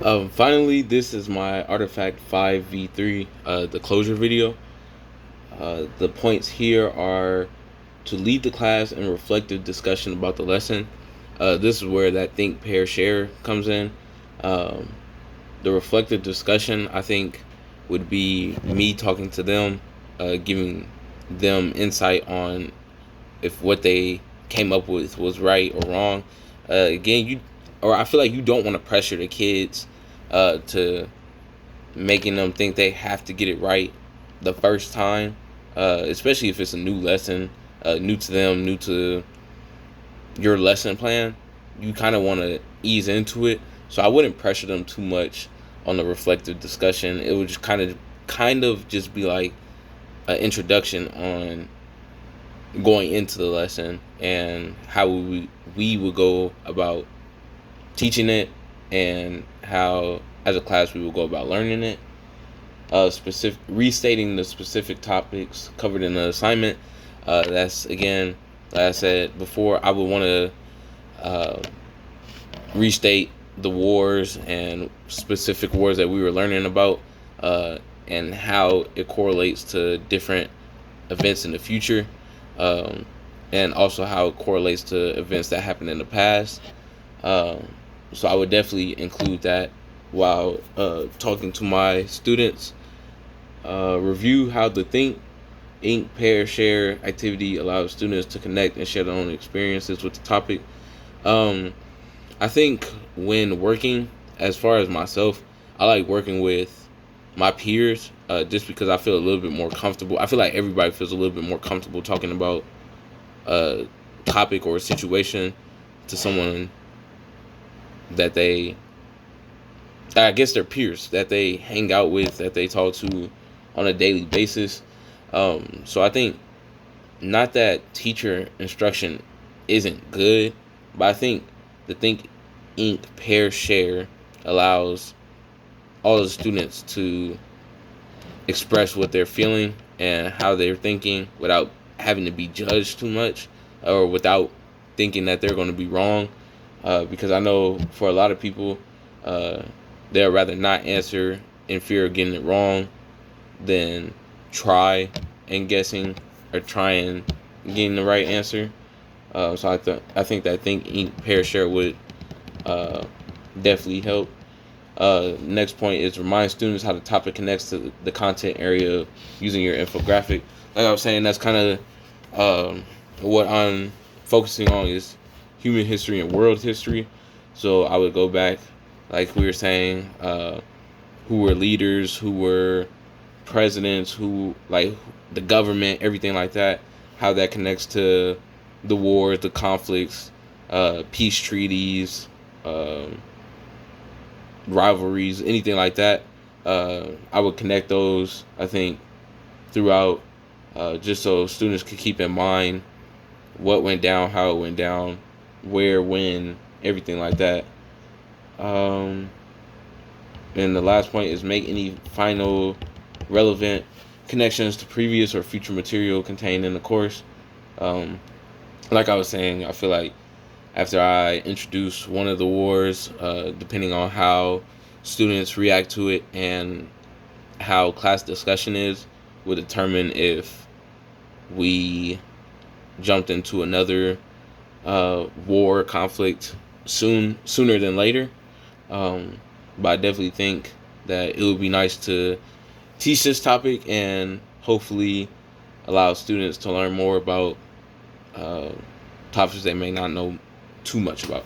Finally, this is my Artifact 5v3, the closure video. The points here are to lead the class in reflective discussion about the lesson. This is where that think, pair, share comes in. Um, the reflective discussion, I think, would be me talking to them, giving them insight on if what they came up with was right or wrong. Again, I feel like you don't want to pressure the kids to making them think they have to get it right the first time, especially if it's a new lesson, new to them, new to your lesson plan. You kind of want to ease into it, so I wouldn't pressure them too much on the reflective discussion. It would just kind of just be like an introduction on going into the lesson and how we would go about teaching it and how as a class we will go about learning it. Specific restating the specific topics covered in the assignment. That's again, like I said before, I would want to uh, restate the wars and specific wars that we were learning about, and how it correlates to different events in the future, um, and also how it correlates to events that happened in the past. Um, so I would definitely include that while talking to my students. Review how the think, ink, pair, share activity allows students to connect and share their own experiences with the topic. Um, I think when working, as far as myself, I like working with my peers, just because I feel a little bit more comfortable. I feel like everybody feels a little bit more comfortable talking about a topic or a situation to someone that they, I guess, their peers that they hang out with, that they talk to on a daily basis. So I think not that teacher instruction isn't good, but I think the Think Inc. pair share allows all the students to express what they're feeling and how they're thinking without having to be judged too much, or without thinking that they're going to be wrong. Because I know for a lot of people, uh, they'd rather not answer in fear of getting it wrong than try and guessing or try and getting the right answer. So I think that Think Inc. pair share would uh, definitely help. Next point is remind students how the topic connects to the content area using your infographic. Like I was saying, that's kind of what I'm focusing on is human history and world history. So I would go back, like we were saying, who were leaders, who were presidents, who like the government, everything like that, how that connects to the wars, the conflicts, peace treaties, um, rivalries, anything like that. I would connect those, I think, throughout, just so students could keep in mind what went down, how it went down, where, when, everything like that. Um, and the last point is make any final relevant connections to previous or future material contained in the course. Um, like I was saying, I feel like after I introduce one of the wars, depending on how students react to it and how class discussion is, will determine if we jumped into another war conflict sooner than later. Um, but I definitely think that it would be nice to teach this topic and hopefully allow students to learn more about uh, topics they may not know too much about.